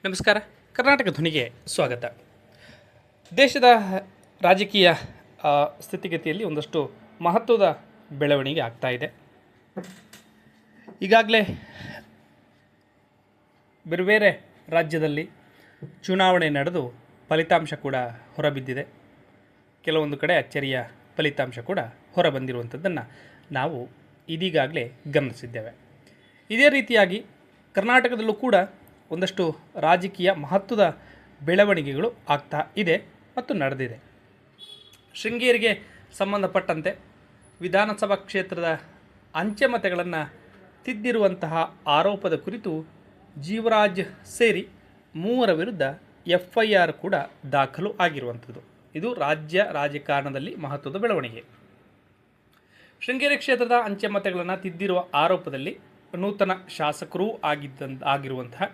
ನಮಸ್ಕಾರ. ಕರ್ನಾಟಕ ಧ್ವನಿಗೆ ಸ್ವಾಗತ. ದೇಶದ ರಾಜಕೀಯ ಸ್ಥಿತಿಗತಿಯಲ್ಲಿ ಒಂದಷ್ಟು ಮಹತ್ವದ ಬೆಳವಣಿಗೆ ಆಗ್ತಾ ಇದೆ. ಈಗಾಗಲೇ ಬೇರೆ ಬೇರೆ ರಾಜ್ಯದಲ್ಲಿ ಚುನಾವಣೆ ನಡೆದು ಫಲಿತಾಂಶ ಕೂಡ ಹೊರಬಿದ್ದಿದೆ. ಕೆಲವೊಂದು ಕಡೆ ಅಚ್ಚರಿಯ ಫಲಿತಾಂಶ ಕೂಡ ಹೊರಬಂದಿರುವಂಥದ್ದನ್ನು ನಾವು ಇದೀಗಾಗಲೇ ಗಮನಿಸಿದ್ದೇವೆ. ಇದೇ ರೀತಿಯಾಗಿ ಕರ್ನಾಟಕದಲ್ಲೂ ಕೂಡ ಒಂದಷ್ಟು ರಾಜಕೀಯ ಮಹತ್ವದ ಬೆಳವಣಿಗೆಗಳು ಆಗ್ತಾ ಇದೆ ಮತ್ತು ನಡೆದಿದೆ. ಶೃಂಗೇರಿಗೆ ಸಂಬಂಧಪಟ್ಟಂತೆ ವಿಧಾನಸಭಾ ಕ್ಷೇತ್ರದ ಅಂಚೆ ಮತಗಳನ್ನು ತಿದ್ದಿರುವಂತಹ ಆರೋಪದ ಕುರಿತು ಜೀವರಾಜ್ ಸೇರಿ 3 ವಿರುದ್ಧ FIR ಕೂಡ ದಾಖಲು ಆಗಿರುವಂಥದ್ದು. ಇದು ರಾಜ್ಯ ರಾಜಕಾರಣದಲ್ಲಿ ಮಹತ್ವದ ಬೆಳವಣಿಗೆ. ಶೃಂಗೇರಿ ಕ್ಷೇತ್ರದ ಅಂಚೆ ಮತಗಳನ್ನು ತಿದ್ದಿರುವ ಆರೋಪದಲ್ಲಿ ನೂತನ ಶಾಸಕರೂ ಆಗಿರುವಂತಹ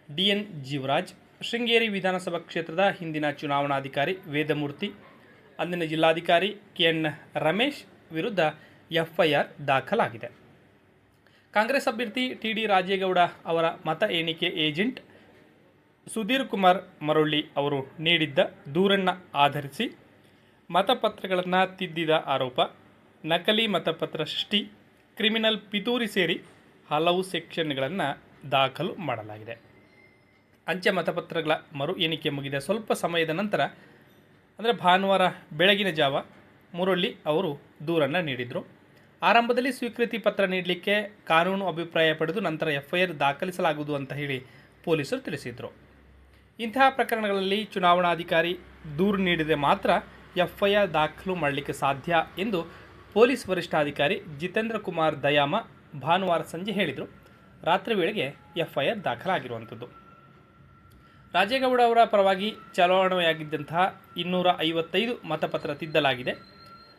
DN ಜೀವರಾಜ್, ಶೃಂಗೇರಿ ವಿಧಾನಸಭಾ ಕ್ಷೇತ್ರದ ಹಿಂದಿನ ಚುನಾವಣಾಧಿಕಾರಿ ವೇದಮೂರ್ತಿ, ಅಂದಿನ ಜಿಲ್ಲಾಧಿಕಾರಿ KN ರಮೇಶ್ ವಿರುದ್ಧ FIR ದಾಖಲಾಗಿದೆ. ಕಾಂಗ್ರೆಸ್ ಅಭ್ಯರ್ಥಿ TD ರಾಜೇಗೌಡ ಅವರ ಮತ ಎಣಿಕೆ ಏಜೆಂಟ್ ಸುಧೀರ್ ಕುಮಾರ್ ಮರೊಳ್ಳಿ ಅವರು ನೀಡಿದ್ದ ದೂರನ್ನು ಆಧರಿಸಿ ಮತಪತ್ರಗಳನ್ನು ತಿದ್ದಿದ ಆರೋಪ, ನಕಲಿ ಮತಪತ್ರ ಸೃಷ್ಟಿ, ಕ್ರಿಮಿನಲ್ ಪಿತೂರಿ ಸೇರಿ ಹಲವು ಸೆಕ್ಷನ್ಗಳನ್ನು ದಾಖಲು ಮಾಡಲಾಗಿದೆ. ಅಂಚೆ ಮತಪತ್ರಗಳ ಮರು ಎಣಿಕೆ ಮುಗಿದ ಸ್ವಲ್ಪ ಸಮಯದ ನಂತರ ಅಂದರೆ ಭಾನುವಾರ ಬೆಳಗಿನ ಜಾವ ಮುರೊಳ್ಳಿ ಅವರು ದೂರನ್ನು ನೀಡಿದರು. ಆರಂಭದಲ್ಲಿ ಸ್ವೀಕೃತಿ ಪತ್ರ ನೀಡಲಿಕ್ಕೆ ಕಾನೂನು ಅಭಿಪ್ರಾಯ ಪಡೆದು ನಂತರ FIR ದಾಖಲಿಸಲಾಗುವುದು ಅಂತ ಹೇಳಿ ಪೊಲೀಸರು ತಿಳಿಸಿದರು. ಇಂತಹ ಪ್ರಕರಣಗಳಲ್ಲಿ ಚುನಾವಣಾಧಿಕಾರಿ ದೂರು ನೀಡಿದರೆ ಮಾತ್ರ FIR ದಾಖಲು ಮಾಡಲಿಕ್ಕೆ ಸಾಧ್ಯ ಎಂದು ಪೊಲೀಸ್ ವರಿಷ್ಠಾಧಿಕಾರಿ ಜಿತೇಂದ್ರ ಕುಮಾರ್ ದಯಾಮ ಭಾನುವಾರ ಸಂಜೆ ಹೇಳಿದರು. ರಾತ್ರಿ ವೇಳೆಗೆ FIR ದಾಖಲಾಗಿರುವಂಥದ್ದು. ರಾಜೇಗೌಡ ಅವರ ಪರವಾಗಿ ಚಲಾವಣೆಯಾಗಿದ್ದಂತಹ 255 ಮತಪತ್ರ ತಿದ್ದಲಾಗಿದೆ.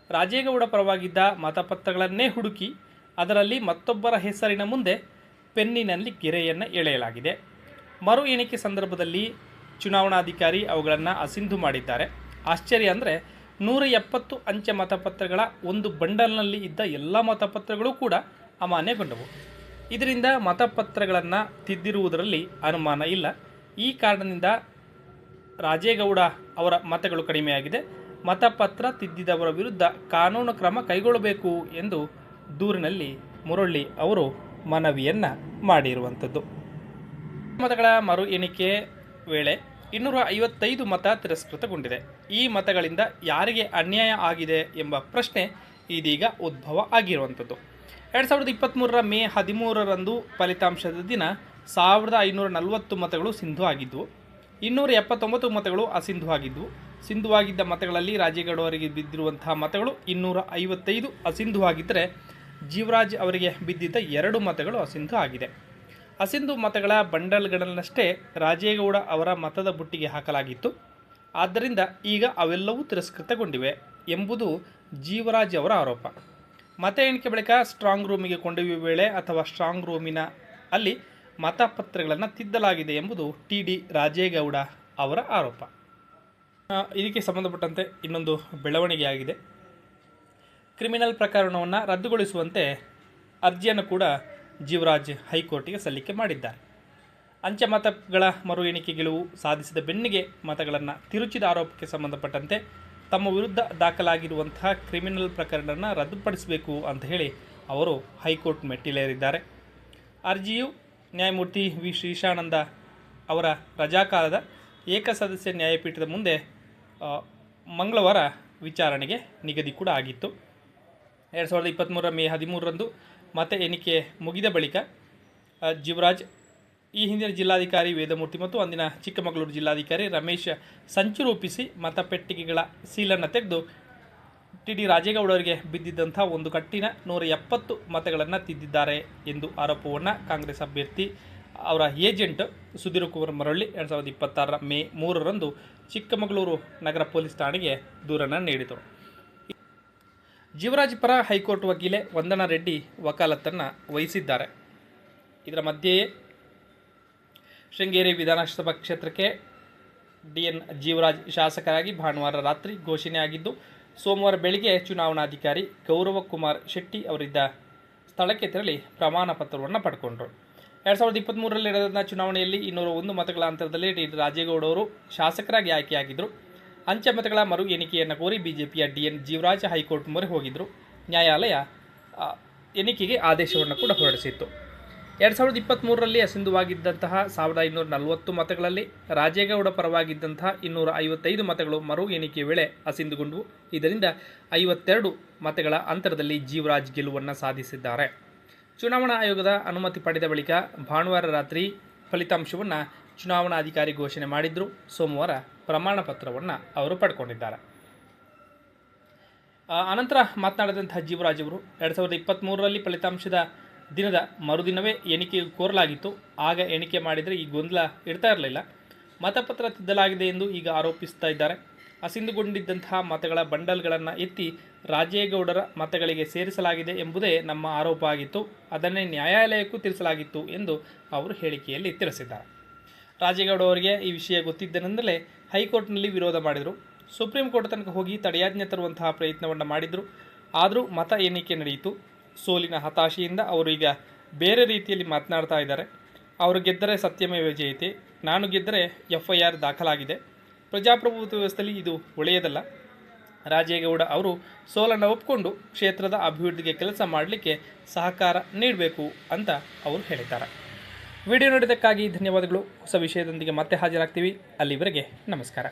ರಾಜೇಗೌಡ ಪರವಾಗಿದ್ದ ಮತಪತ್ರಗಳನ್ನೇ ಹುಡುಕಿ ಅದರಲ್ಲಿ ಮತ್ತೊಬ್ಬರ ಹೆಸರಿನ ಮುಂದೆ ಪೆನ್ನಿನಲ್ಲಿ ಗೆರೆಯನ್ನು ಎಳೆಯಲಾಗಿದೆ. ಮರು ಎಣಿಕೆ ಸಂದರ್ಭದಲ್ಲಿ ಚುನಾವಣಾಧಿಕಾರಿ ಅವುಗಳನ್ನು ಅಸಿಂಧು ಮಾಡಿದ್ದಾರೆ. ಆಶ್ಚರ್ಯ ಅಂದರೆ 170 ಅಂಚೆ ಮತಪತ್ರಗಳ ಒಂದು ಬಂಡಲ್ನಲ್ಲಿ ಇದ್ದ ಎಲ್ಲ ಮತಪತ್ರಗಳು ಕೂಡ ಅಮಾನ್ಯಗೊಂಡವು. ಇದರಿಂದ ಮತಪತ್ರಗಳನ್ನು ತಿದ್ದಿರುವುದರಲ್ಲಿ ಅನುಮಾನ ಇಲ್ಲ. ಈ ಕಾರಣದಿಂದ ರಾಜೇಗೌಡ ಅವರ ಮತಗಳು ಕಡಿಮೆಯಾಗಿದೆ. ಮತಪತ್ರ ತಿದ್ದಿದವರ ವಿರುದ್ಧ ಕಾನೂನು ಕ್ರಮ ಕೈಗೊಳ್ಳಬೇಕು ಎಂದು ದೂರಿನಲ್ಲಿ ಮುರೊಳ್ಳಿ ಅವರು ಮನವಿಯನ್ನು ಮಾಡಿರುವಂಥದ್ದು. ಮತಗಳ ಮರು ಎಣಿಕೆ ವೇಳೆ 255 ಮತ ತಿರಸ್ಕೃತಗೊಂಡಿದೆ. ಈ ಮತಗಳಿಂದ ಯಾರಿಗೆ ಅನ್ಯಾಯ ಆಗಿದೆ ಎಂಬ ಪ್ರಶ್ನೆ ಇದೀಗ ಉದ್ಭವ ಆಗಿರುವಂಥದ್ದು. 2023 ಮೇ 13ರಂದು ಫಲಿತಾಂಶದ ದಿನ 1540 ಮತಗಳು ಸಿಂಧು ಆಗಿದ್ದವು. 279 ಮತಗಳು ಅಸಿಂಧು ಆಗಿದ್ದವು. ಸಿಂಧುವಾಗಿದ್ದ ಮತಗಳಲ್ಲಿ ರಾಜೇಗೌಡ ಅವರಿಗೆ ಬಿದ್ದಿರುವಂತಹ ಮತಗಳು 255 ಅಸಿಂಧು ಆಗಿದ್ದರೆ ಜೀವರಾಜ್ ಅವರಿಗೆ ಬಿದ್ದಿದ್ದ 2 ಮತಗಳು ಅಸಿಂಧು ಆಗಿದೆ. ಅಸಿಂಧು ಮತಗಳ ಬಂಡಲ್ಗಳನ್ನಷ್ಟೇ ರಾಜೇಗೌಡ ಅವರ ಮತದ ಬುಟ್ಟಿಗೆ ಹಾಕಲಾಗಿತ್ತು. ಆದ್ದರಿಂದ ಈಗ ಅವೆಲ್ಲವೂ ತಿರಸ್ಕೃತಗೊಂಡಿವೆ ಎಂಬುದು ಜೀವರಾಜ್ ಅವರ ಆರೋಪ. ಮತ ಎಣಿಕೆ ಬಳಿಕ ಸ್ಟ್ರಾಂಗ್ ರೂಮಿಗೆ ಕೊಂಡೊಯ್ಯುವ ವೇಳೆ ಅಥವಾ ಸ್ಟ್ರಾಂಗ್ ರೂಮಿನ ಅಲ್ಲಿ ಮತಪತ್ರಗಳನ್ನು ತಿದ್ದಲಾಗಿದೆ ಎಂಬುದು TD ರಾಜೇಗೌಡ ಅವರ ಆರೋಪ. ಇದಕ್ಕೆ ಸಂಬಂಧಪಟ್ಟಂತೆ ಇನ್ನೊಂದು ಬೆಳವಣಿಗೆ ಆಗಿದೆ. ಕ್ರಿಮಿನಲ್ ಪ್ರಕರಣವನ್ನು ರದ್ದುಗೊಳಿಸುವಂತೆ ಅರ್ಜಿಯನ್ನು ಕೂಡ ಜೀವರಾಜ್ ಹೈಕೋರ್ಟಿಗೆ ಸಲ್ಲಿಕೆ ಮಾಡಿದ್ದಾರೆ. ಅಂಚೆ ಮತಗಳ ಮರು ಎಣಿಕೆ ಗೆಲುವು ಸಾಧಿಸಿದ ಬೆನ್ನಿಗೆ ಮತಗಳನ್ನು ತಿರುಚಿದ ಆರೋಪಕ್ಕೆ ಸಂಬಂಧಪಟ್ಟಂತೆ ತಮ್ಮ ವಿರುದ್ಧ ದಾಖಲಾಗಿರುವಂತಹ ಕ್ರಿಮಿನಲ್ ಪ್ರಕರಣವನ್ನು ರದ್ದುಪಡಿಸಬೇಕು ಅಂತ ಹೇಳಿ ಅವರು ಹೈಕೋರ್ಟ್ ಮೆಟ್ಟಿಲೇರಿದ್ದಾರೆ. ಅರ್ಜಿಯು ನ್ಯಾಯಮೂರ್ತಿ ವಿ ಶ್ರೀಶಾನಂದ ಅವರ ರಜಾಕಾಲದ ಏಕಸದಸ್ಯ ನ್ಯಾಯಪೀಠದ ಮುಂದೆ ಮಂಗಳವಾರ ವಿಚಾರಣೆಗೆ ನಿಗದಿ ಕೂಡ ಆಗಿತ್ತು. 2023 ಮೇ 13ರಂದು ಮತ ಎಣಿಕೆ ಮುಗಿದ ಬಳಿಕ ಜೀವರಾಜ್, ಈ ಹಿಂದಿನ ಜಿಲ್ಲಾಧಿಕಾರಿ ವೇದಮೂರ್ತಿ ಮತ್ತು ಅಂದಿನ ಚಿಕ್ಕಮಗಳೂರು ಜಿಲ್ಲಾಧಿಕಾರಿ ರಮೇಶ್ ಸಂಚು ರೂಪಿಸಿ ಮತಪೆಟ್ಟಿಗೆಗಳ ಸೀಲನ್ನು ತೆಗೆದು TD ರಾಜೇಗೌಡ ಅವರಿಗೆ ಬಿದ್ದಿದ್ದಂಥ ಒಂದು ಕಟ್ಟಿನ 170 ಮತಗಳನ್ನು ತಿದ್ದಿದ್ದಾರೆ ಎಂದು ಆರೋಪವನ್ನು ಕಾಂಗ್ರೆಸ್ ಅಭ್ಯರ್ಥಿ ಅವರ ಏಜೆಂಟ್ ಸುಧೀರ್ ಕುಮಾರ್ ಮರೊಳ್ಳಿ 2026 ಮೇ 3ರಂದು ಚಿಕ್ಕಮಗಳೂರು ನಗರ ಪೊಲೀಸ್ ಠಾಣೆಗೆ ದೂರನ್ನು ನೀಡಿದರು. ಜೀವರಾಜ್ ಪರ ಹೈಕೋರ್ಟ್ ವಕೀಲೆ ವಂದನಾ ರೆಡ್ಡಿ ವಕಾಲತ್ತನ್ನು ವಹಿಸಿದ್ದಾರೆ. ಇದರ ಮಧ್ಯೆಯೇ ಶೃಂಗೇರಿ ವಿಧಾನಸಭಾ ಕ್ಷೇತ್ರಕ್ಕೆ DN ಜೀವರಾಜ್ ಶಾಸಕರಾಗಿ ಭಾನುವಾರ ರಾತ್ರಿ ಘೋಷಣೆಯಾಗಿದ್ದು, ಸೋಮವಾರ ಬೆಳಗ್ಗೆ ಚುನಾವಣಾಧಿಕಾರಿ ಗೌರವ ಕುಮಾರ್ ಶೆಟ್ಟಿ ಅವರಿದ್ದ ಸ್ಥಳಕ್ಕೆ ತೆರಳಿ ಪ್ರಮಾಣ ಪತ್ರವನ್ನು ಪಡ್ಕೊಂಡರು. 2023ರಲ್ಲಿ ನಡೆದ ಚುನಾವಣೆಯಲ್ಲಿ 201 ಮತಗಳ ಅಂತರದಲ್ಲಿ ಡಿ ರಾಜೇಗೌಡ ಅವರು ಶಾಸಕರಾಗಿ ಆಯ್ಕೆಯಾಗಿದ್ದರು. ಅಂಚೆ ಮತಗಳ ಮರು ಎಣಿಕೆಯನ್ನು ಕೋರಿ ಬಿಜೆಪಿಯ ಡಿಎನ್ ಜೀವರಾಜ್ ಹೈಕೋರ್ಟ್ ಮೊರೆ ಹೋಗಿದ್ದರು. ನ್ಯಾಯಾಲಯ ಎಣಿಕೆಗೆ ಆದೇಶವನ್ನು ಕೂಡ ಹೊರಡಿಸಿತ್ತು. 2023ರಲ್ಲಿ ಅಸಿಂಧುವಾಗಿದ್ದಂತಹ 1540 ಮತಗಳಲ್ಲಿ ರಾಜೇಗೌಡ ಪರವಾಗಿದ್ದಂತಹ 255 ಮತಗಳು ಮರು ಎಣಿಕೆ ವೇಳೆ ಅಸಿಂಧುಗೊಂಡವು. ಇದರಿಂದ 52 ಮತಗಳ ಅಂತರದಲ್ಲಿ ಜೀವರಾಜ್ ಗೆಲುವನ್ನು ಸಾಧಿಸಿದ್ದಾರೆ. ಚುನಾವಣಾ ಆಯೋಗದ ಅನುಮತಿ ಪಡೆದ ಬಳಿಕ ಭಾನುವಾರ ರಾತ್ರಿ ಫಲಿತಾಂಶವನ್ನು ಚುನಾವಣಾಧಿಕಾರಿ ಘೋಷಣೆ ಮಾಡಿದ್ರು. ಸೋಮವಾರ ಪ್ರಮಾಣ ಪತ್ರವನ್ನು ಅವರು ಪಡ್ಕೊಂಡಿದ್ದಾರೆ. ಅನಂತರ ಮಾತನಾಡಿದಂತಹ ಜೀವರಾಜ್ ಅವರು 2023ರಲ್ಲಿ ಫಲಿತಾಂಶದ ದಿನದ ಮರುದಿನವೇ ಎಣಿಕೆ ಕೋರಲಾಗಿತ್ತು. ಆಗ ಎಣಿಕೆ ಮಾಡಿದರೆ ಈ ಗೊಂದಲ ಇರ್ತಾ ಇರಲಿಲ್ಲ. ಮತಪತ್ರ ತಿದ್ದಲಾಗಿದೆ ಎಂದು ಈಗ ಆರೋಪಿಸ್ತಾ ಇದ್ದಾರೆ. ಅಸಿಂಧುಗೊಂಡಿದ್ದಂತಹ ಮತಗಳ ಬಂಡಲ್ಗಳನ್ನು ಎತ್ತಿ ರಾಜೇಗೌಡರ ಮತಗಳಿಗೆ ಸೇರಿಸಲಾಗಿದೆ ಎಂಬುದೇ ನಮ್ಮ ಆರೋಪ ಆಗಿತ್ತು. ಅದನ್ನೇ ನ್ಯಾಯಾಲಯಕ್ಕೂ ತಿಳಿಸಲಾಗಿತ್ತು ಎಂದು ಅವರು ಹೇಳಿಕೆಯಲ್ಲಿ ತಿಳಿಸಿದ್ದಾರೆ. ರಾಜೇಗೌಡ ಅವರಿಗೆ ಈ ವಿಷಯ ಗೊತ್ತಿದ್ದರಿಂದಲೇ ಹೈಕೋರ್ಟ್ನಲ್ಲಿ ವಿರೋಧ ಮಾಡಿದರು. ಸುಪ್ರೀಂ ಕೋರ್ಟ್ ತನಕ ಹೋಗಿ ತಡೆಯಾಜ್ಞೆ ತರುವಂತಹ ಪ್ರಯತ್ನವನ್ನು ಮಾಡಿದರು. ಆದರೂ ಮತ ಎಣಿಕೆ ನಡೆಯಿತು. ಸೋಲಿನ ಹತಾಶೆಯಿಂದ ಅವರು ಈಗ ಬೇರೆ ರೀತಿಯಲ್ಲಿ ಮಾತನಾಡ್ತಾ ಇದ್ದಾರೆ. ಅವರು ಗೆದ್ದರೆ ಸತ್ಯಮೇವ ಜಯತೆ, ನಾನು ಗೆದ್ದರೆ FIR ದಾಖಲಾಗಿದೆ. ಪ್ರಜಾಪ್ರಭುತ್ವ ವ್ಯವಸ್ಥೆಯಲ್ಲಿ ಇದು ಒಳ್ಳೆಯದಲ್ಲ. ರಾಜೇಗೌಡ ಅವರು ಸೋಲನ್ನು ಒಪ್ಪಿಕೊಂಡು ಕ್ಷೇತ್ರದ ಅಭಿವೃದ್ಧಿಗೆ ಕೆಲಸ ಮಾಡಲಿಕ್ಕೆ ಸಹಕಾರ ನೀಡಬೇಕು ಅಂತ ಅವರು ಹೇಳಿದ್ದಾರೆ. ವಿಡಿಯೋ ನೋಡಿದ್ದಕ್ಕಾಗಿ ಧನ್ಯವಾದಗಳು. ಹೊಸ ವಿಷಯದೊಂದಿಗೆ ಮತ್ತೆ ಹಾಜರಾಗ್ತೀವಿ. ಅಲ್ಲಿವರೆಗೆ ನಮಸ್ಕಾರ.